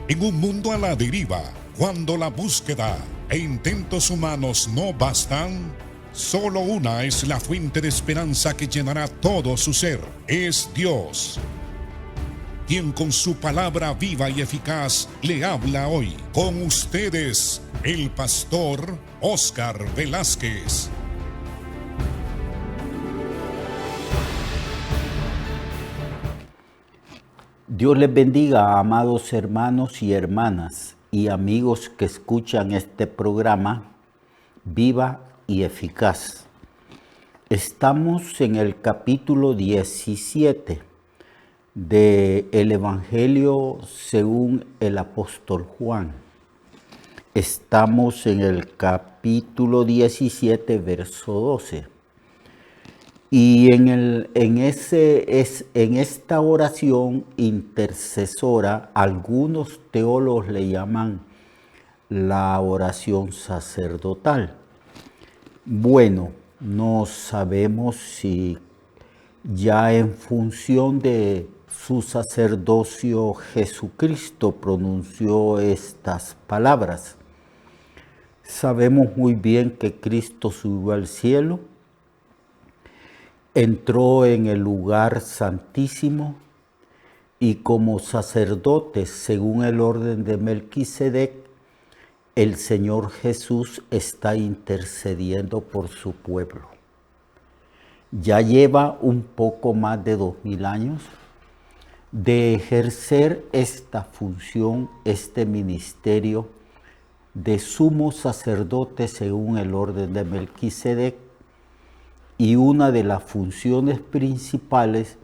En un mundo a la deriva, cuando la búsqueda e intentos humanos no bastan, solo una es la fuente de esperanza que llenará todo su ser. Es Dios, quien con su palabra viva y eficaz le habla hoy. Con ustedes, el pastor Óscar Velázquez. Dios les bendiga, amados hermanos y hermanas y amigos que escuchan este programa Viva y Eficaz. Estamos en el capítulo 17 del Evangelio según el apóstol Juan. Estamos en el capítulo 17, verso 12. Y en esta oración intercesora, algunos teólogos le llaman la oración sacerdotal. Bueno, no sabemos si ya en función de su sacerdocio Jesucristo pronunció estas palabras. Sabemos muy bien que Cristo subió al cielo, entró en el lugar santísimo y como sacerdote, según el orden de Melquisedec, el Señor Jesús está intercediendo por su pueblo. Ya lleva un poco más de 2000 años de ejercer esta función, este ministerio de sumo sacerdote según el orden de Melquisedec. Y una de las funciones principales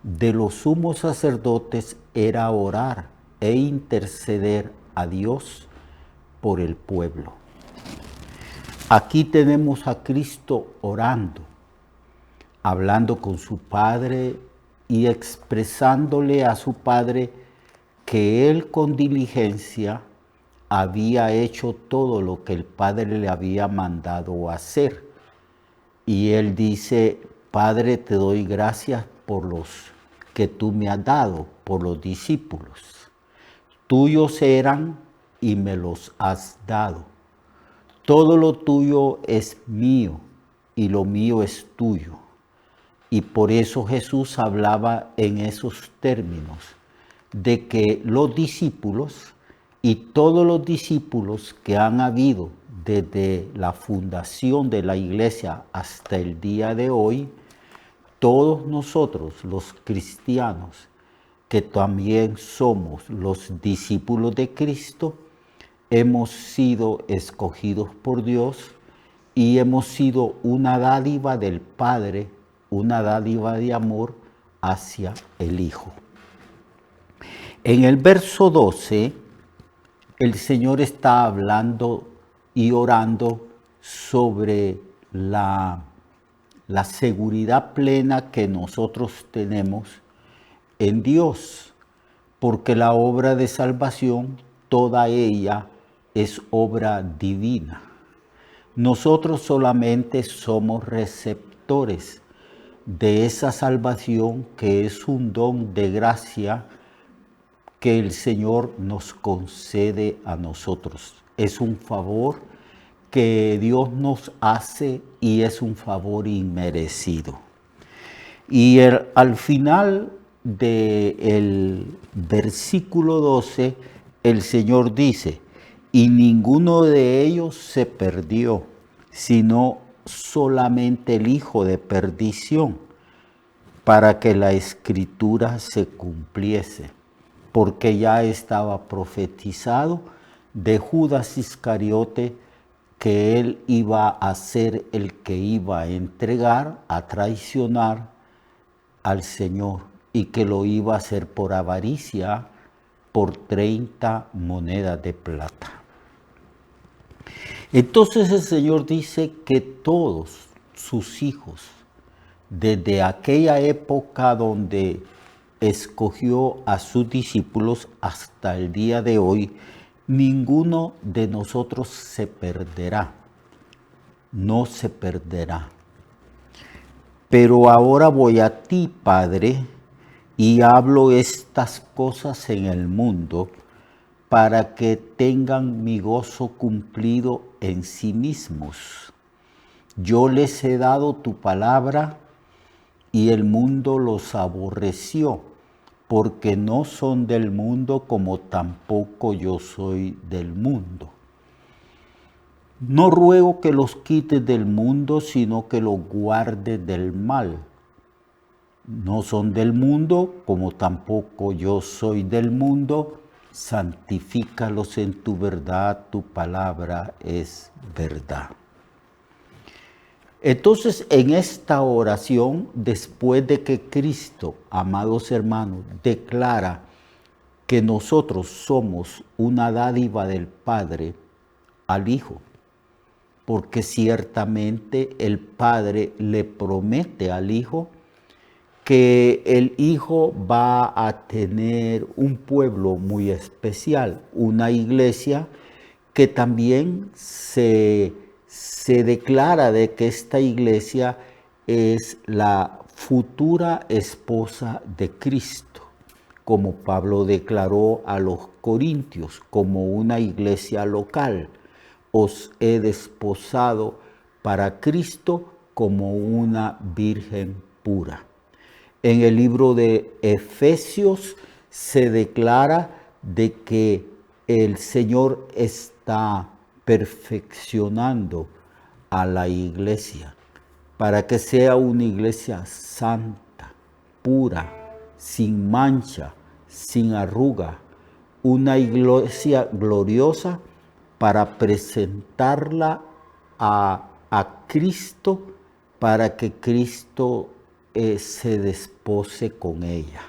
de los sumos sacerdotes era orar e interceder a Dios por el pueblo. Aquí tenemos a Cristo orando, hablando con su Padre y expresándole a su Padre que Él con diligencia había hecho todo lo que el Padre le había mandado hacer. Y Él dice: Padre, te doy gracias por los que tú me has dado, por los discípulos. Tuyos eran y me los has dado. Todo lo tuyo es mío y lo mío es tuyo. Y por eso Jesús hablaba en esos términos, de que los discípulos y todos los discípulos que han habido desde la fundación de la iglesia hasta el día de hoy, todos nosotros los cristianos, que también somos los discípulos de Cristo, hemos sido escogidos por Dios y hemos sido una dádiva del Padre, una dádiva de amor hacia el Hijo. En el verso 12, el Señor está hablando y orando sobre la seguridad plena que nosotros tenemos en Dios, porque la obra de salvación, toda ella es obra divina. Nosotros solamente somos receptores de esa salvación que es un don de gracia que el Señor nos concede a nosotros. Es un favor que Dios nos hace y es un favor inmerecido. Y al final del versículo 12, el Señor dice: y ninguno de ellos se perdió, sino solamente el hijo de perdición, para que la escritura se cumpliese, porque ya estaba profetizado de Judas Iscariote que él iba a ser el que iba a entregar, a traicionar al Señor, y que lo iba a hacer por avaricia, por 30 monedas de plata. Entonces el Señor dice que todos sus hijos, desde aquella época donde escogió a sus discípulos hasta el día de hoy, ninguno de nosotros se perderá, no se perderá. Pero ahora voy a ti, Padre, y hablo estas cosas en el mundo, para que tengan mi gozo cumplido en sí mismos. Yo les he dado tu palabra y el mundo los aborreció, porque no son del mundo como tampoco yo soy del mundo. No ruego que los quites del mundo, sino que los guardes del mal. No son del mundo, como tampoco yo soy del mundo. Santifícalos en tu verdad, tu palabra es verdad. Entonces, en esta oración, después de que Cristo, amados hermanos, declara que nosotros somos una dádiva del Padre al Hijo, porque ciertamente el Padre le promete al Hijo que el Hijo va a tener un pueblo muy especial, una iglesia que también se declara de que esta iglesia es la futura esposa de Cristo, como Pablo declaró a los corintios, como una iglesia local. Os he desposado para Cristo como una virgen pura. En el libro de Efesios se declara de que el Señor está perfeccionando a la iglesia para que sea una iglesia santa, pura, sin mancha, sin arruga, una iglesia gloriosa para presentarla a Cristo, para que Cristo se despose con ella.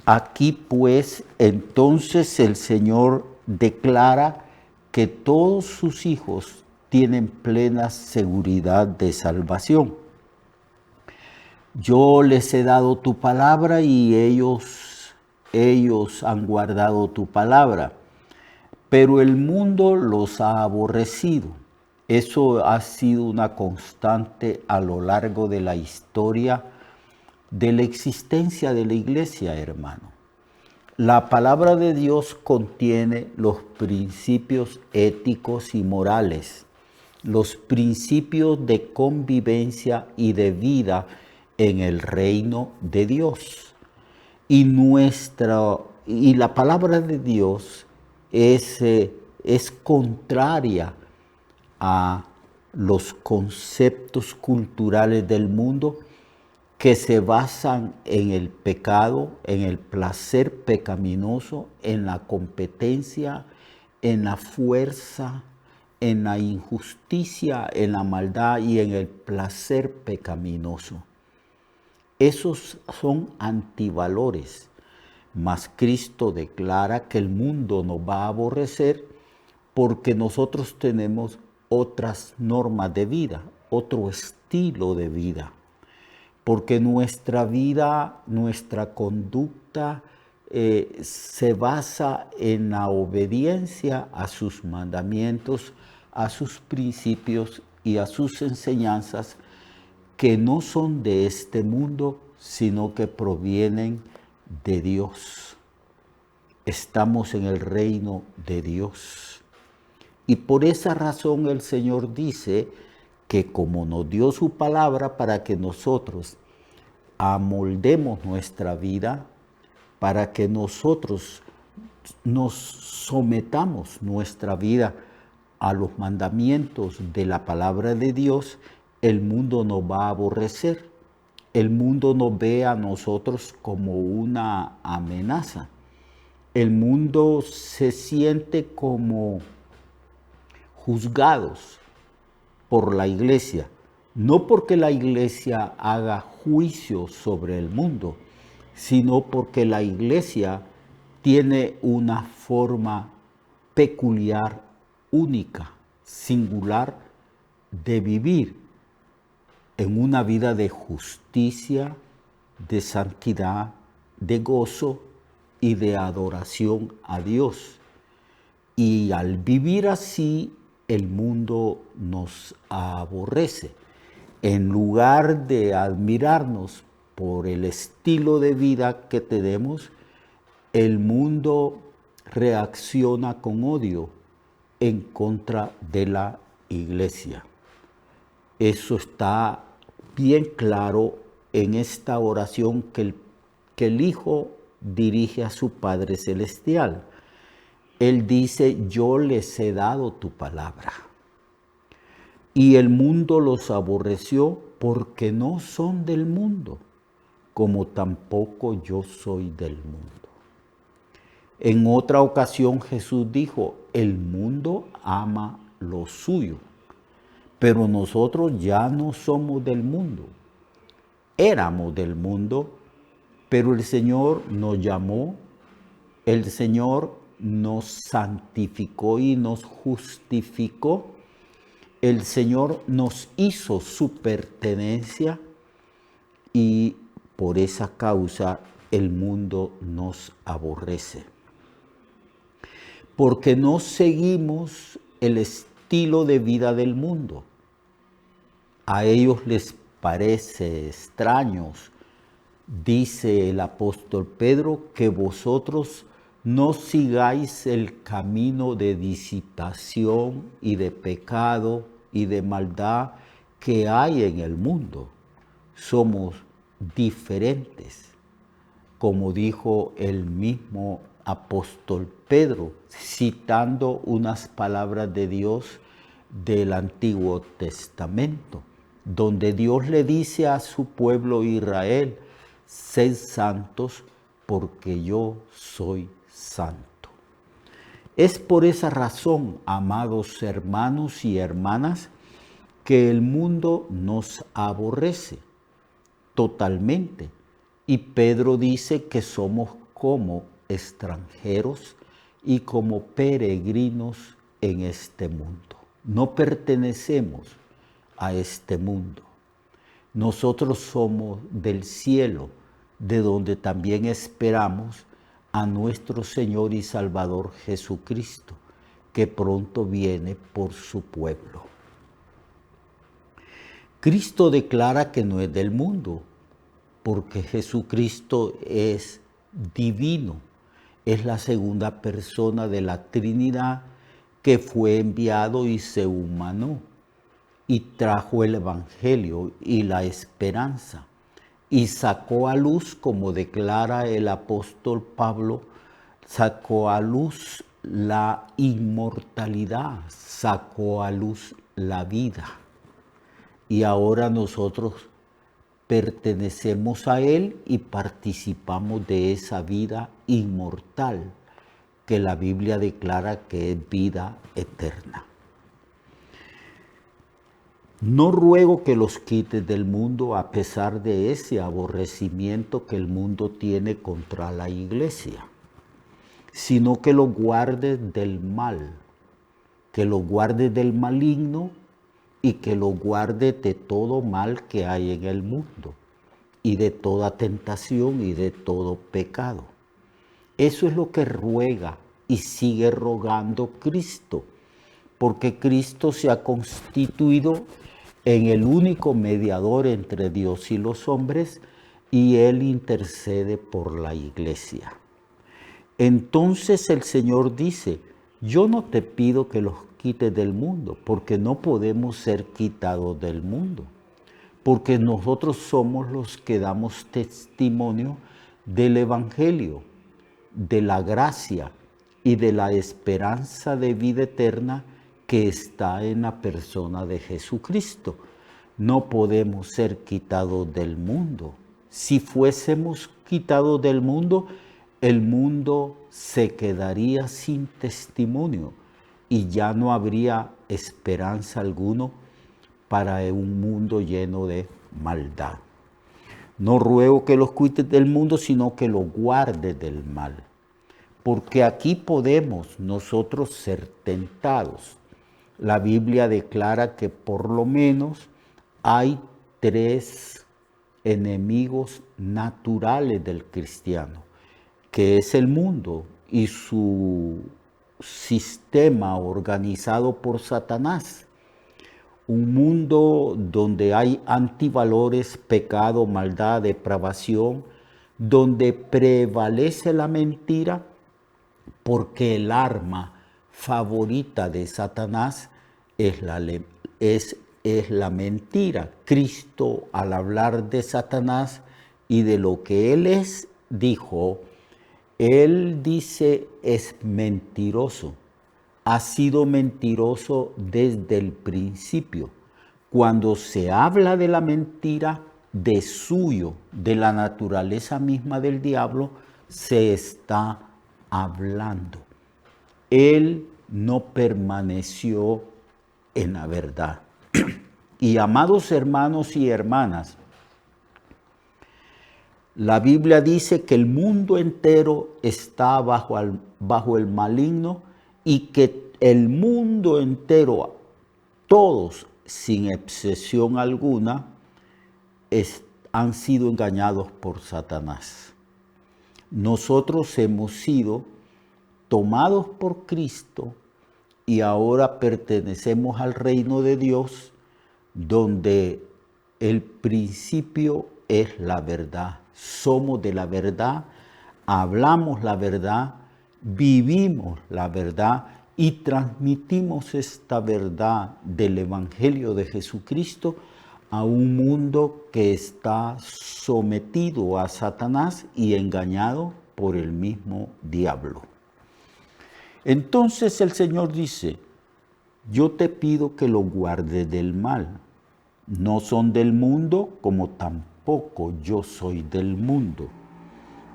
Aquí pues entonces el Señor declara que todos sus hijos tienen plena seguridad de salvación. Yo les he dado tu palabra y ellos han guardado tu palabra, pero el mundo los ha aborrecido. Eso ha sido una constante a lo largo de la historia de la existencia de la iglesia, hermano. La palabra de Dios contiene los principios éticos y morales, los principios de convivencia y de vida en el reino de Dios. Y la palabra de Dios es contraria a los conceptos culturales del mundo que se basan en el pecado, en el placer pecaminoso, en la competencia, en la fuerza, en la injusticia, en la maldad y en el placer pecaminoso. Esos son antivalores, mas Cristo declara que el mundo nos va a aborrecer porque nosotros tenemos otras normas de vida, otro estilo de vida. Porque nuestra vida, nuestra conducta se basa en la obediencia a sus mandamientos, a sus principios y a sus enseñanzas que no son de este mundo, sino que provienen de Dios. Estamos en el reino de Dios. Y por esa razón el Señor dice que como nos dio su palabra para que nosotros amoldemos nuestra vida, para que nosotros nos sometamos nuestra vida a los mandamientos de la palabra de Dios, el mundo nos va a aborrecer. El mundo nos ve a nosotros como una amenaza. El mundo se siente como juzgados por la iglesia, no porque la iglesia haga juicio sobre el mundo, sino porque la iglesia tiene una forma peculiar, única, singular de vivir en una vida de justicia, de santidad, de gozo y de adoración a Dios. Y al vivir así, el mundo nos aborrece. En lugar de admirarnos por el estilo de vida que tenemos, el mundo reacciona con odio en contra de la iglesia. Eso está bien claro en esta oración que el Hijo dirige a su Padre Celestial. Él dice, yo les he dado tu palabra. Y el mundo los aborreció porque no son del mundo, como tampoco yo soy del mundo. En otra ocasión Jesús dijo, el mundo ama lo suyo, pero nosotros ya no somos del mundo. Éramos del mundo, pero el Señor nos llamó, el Señor nos santificó y nos justificó. El Señor nos hizo su pertenencia y por esa causa el mundo nos aborrece. Porque no seguimos el estilo de vida del mundo. A ellos les parece extraños, dice el apóstol Pedro, que vosotros no sigáis el camino de disipación y de pecado y de maldad que hay en el mundo. Somos diferentes, como dijo el mismo apóstol Pedro, citando unas palabras de Dios del Antiguo Testamento, donde Dios le dice a su pueblo Israel, sed santos porque yo soy santo. Es por esa razón, amados hermanos y hermanas, que el mundo nos aborrece totalmente. Y Pedro dice que somos como extranjeros y como peregrinos en este mundo. No pertenecemos a este mundo. Nosotros somos del cielo, de donde también esperamos a nuestro Señor y Salvador Jesucristo, que pronto viene por su pueblo. Cristo declara que no es del mundo, porque Jesucristo es divino, es la segunda persona de la Trinidad que fue enviado y se humanó y trajo el Evangelio y la esperanza y sacó a luz, como declara el apóstol Pablo, sacó a luz la inmortalidad, sacó a luz la vida. Y ahora nosotros pertenecemos a Él y participamos de esa vida inmortal que la Biblia declara que es vida eterna. No ruego que los quites del mundo a pesar de ese aborrecimiento que el mundo tiene contra la iglesia, sino que los guardes del mal, que los guardes del maligno y que los guardes de todo mal que hay en el mundo y de toda tentación y de todo pecado. Eso es lo que ruega y sigue rogando Cristo, porque Cristo se ha constituido en el único mediador entre Dios y los hombres, y Él intercede por la iglesia. Entonces el Señor dice, yo no te pido que los quites del mundo, porque no podemos ser quitados del mundo, porque nosotros somos los que damos testimonio del Evangelio, de la gracia y de la esperanza de vida eterna que está en la persona de Jesucristo. No podemos ser quitados del mundo. Si fuésemos quitados del mundo, el mundo se quedaría sin testimonio y ya no habría esperanza alguno para un mundo lleno de maldad. No ruego que los quites del mundo, sino que los guardes del mal. Porque aquí podemos nosotros ser tentados. La Biblia declara que por lo menos hay 3 enemigos naturales del cristiano, que es el mundo y su sistema organizado por Satanás. Un mundo donde hay antivalores, pecado, maldad, depravación, donde prevalece la mentira, porque el arma favorita de Satanás es la mentira. Cristo, al hablar de Satanás y de lo que él es, dijo, él dice es mentiroso. Ha sido mentiroso desde el principio. Cuando se habla de la mentira, de suyo, de la naturaleza misma del diablo, se está hablando. Él no permaneció en la verdad. Y amados hermanos y hermanas, la Biblia dice que el mundo entero está bajo el maligno y que el mundo entero, todos, sin excepción alguna, han sido engañados por Satanás. Nosotros hemos sido tomados por Cristo y ahora pertenecemos al reino de Dios, donde el principio es la verdad. Somos de la verdad, hablamos la verdad, vivimos la verdad y transmitimos esta verdad del Evangelio de Jesucristo a un mundo que está sometido a Satanás y engañado por el mismo diablo. Entonces el Señor dice, yo te pido que lo guardes del mal. No son del mundo, como tampoco yo soy del mundo.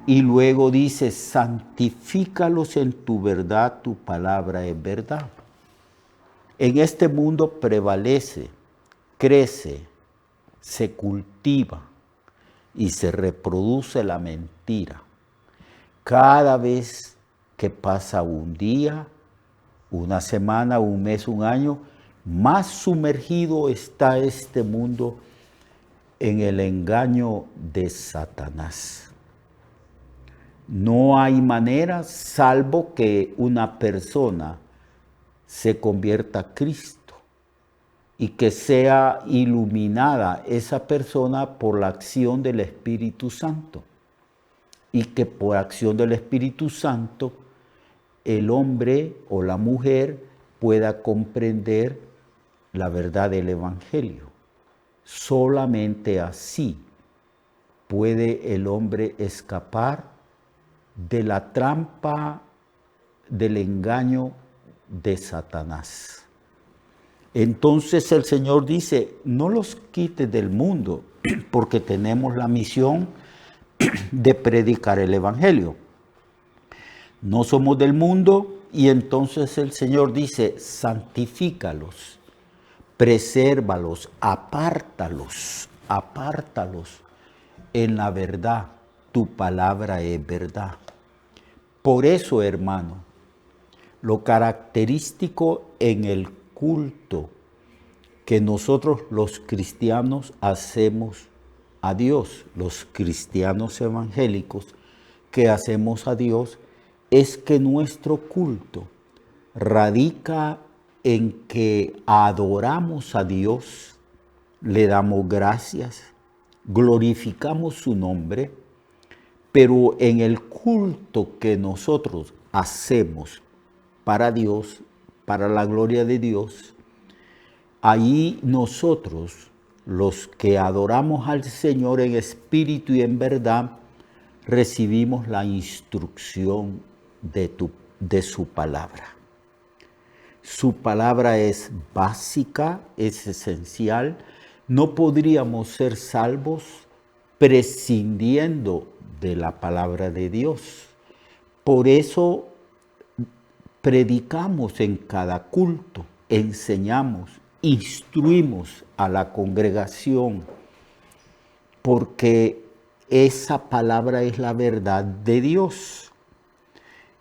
Y luego dice, santifícalos en tu verdad, tu palabra es verdad. En este mundo prevalece, crece, se cultiva y se reproduce la mentira. Cada vez que pasa un día, una semana, un mes, un año, más sumergido está este mundo en el engaño de Satanás. No hay manera salvo que una persona se convierta a Cristo y que sea iluminada esa persona por la acción del Espíritu Santo. Y que por acción del Espíritu Santo el hombre o la mujer pueda comprender la verdad del Evangelio. Solamente así puede el hombre escapar de la trampa del engaño de Satanás. Entonces el Señor dice, no los quites del mundo, porque tenemos la misión de predicar el Evangelio. No somos del mundo y entonces el Señor dice, santifícalos, presérvalos, apártalos en la verdad. Tu palabra es verdad. Por eso, hermano, lo característico en el culto que nosotros los cristianos hacemos a Dios, los cristianos evangélicos que hacemos a Dios, es que nuestro culto radica en que adoramos a Dios, le damos gracias, glorificamos su nombre, pero en el culto que nosotros hacemos para Dios, para la gloria de Dios, ahí nosotros, los que adoramos al Señor en espíritu y en verdad, recibimos la instrucción de su palabra. Su palabra es básica, es esencial. No podríamos ser salvos prescindiendo de la palabra de Dios. Por eso predicamos en cada culto, enseñamos, instruimos a la congregación, porque esa palabra es la verdad de Dios.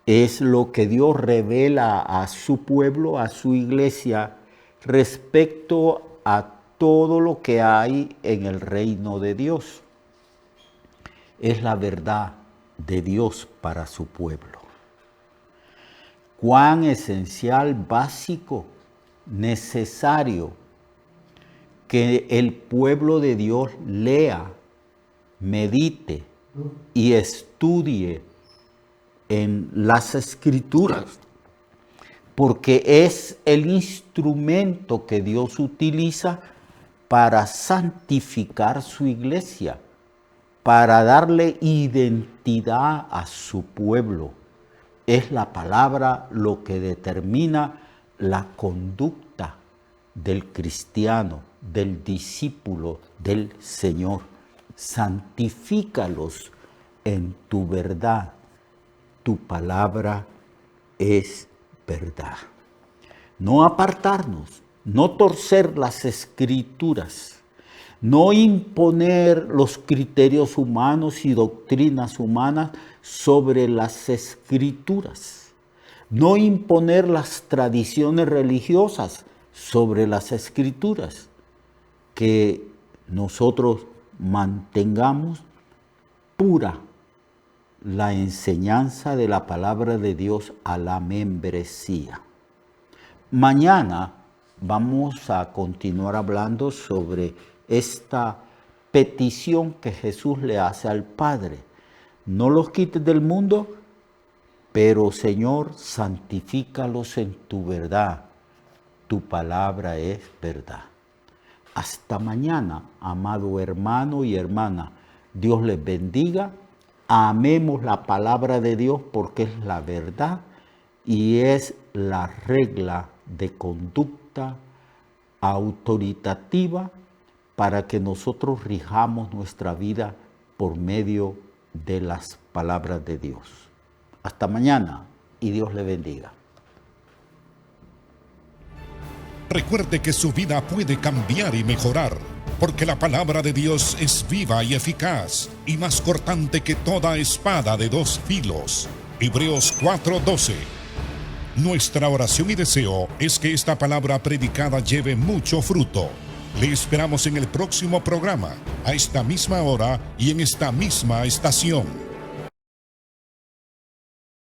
Es lo que Dios revela a su pueblo, a su iglesia, respecto a todo lo que hay en el reino de Dios. Es la verdad de Dios para su pueblo. Cuán esencial, básico, necesario que el pueblo de Dios lea, medite y estudie en las Escrituras, porque es el instrumento que Dios utiliza para santificar su iglesia, para darle identidad a su pueblo. Es la palabra lo que determina la conducta del cristiano, del discípulo del Señor. Santifícalos en tu verdad. Tu palabra es verdad. No apartarnos, no torcer las Escrituras, no imponer los criterios humanos y doctrinas humanas sobre las Escrituras, no imponer las tradiciones religiosas sobre las Escrituras, que nosotros mantengamos pura la enseñanza de la palabra de Dios a la membresía. Mañana vamos a continuar hablando sobre esta petición que Jesús le hace al Padre. No los quites del mundo, pero Señor, santifícalos en tu verdad. Tu palabra es verdad. Hasta mañana, amado hermano y hermana. Dios les bendiga. Amemos la palabra de Dios porque es la verdad y es la regla de conducta autoritativa para que nosotros rijamos nuestra vida por medio de las palabras de Dios. Hasta mañana y Dios le bendiga. Recuerde que su vida puede cambiar y mejorar, porque la palabra de Dios es viva y eficaz, y más cortante que toda espada de dos filos. Hebreos 4:12. Nuestra oración y deseo es que esta palabra predicada lleve mucho fruto. Le esperamos en el próximo programa, a esta misma hora y en esta misma estación.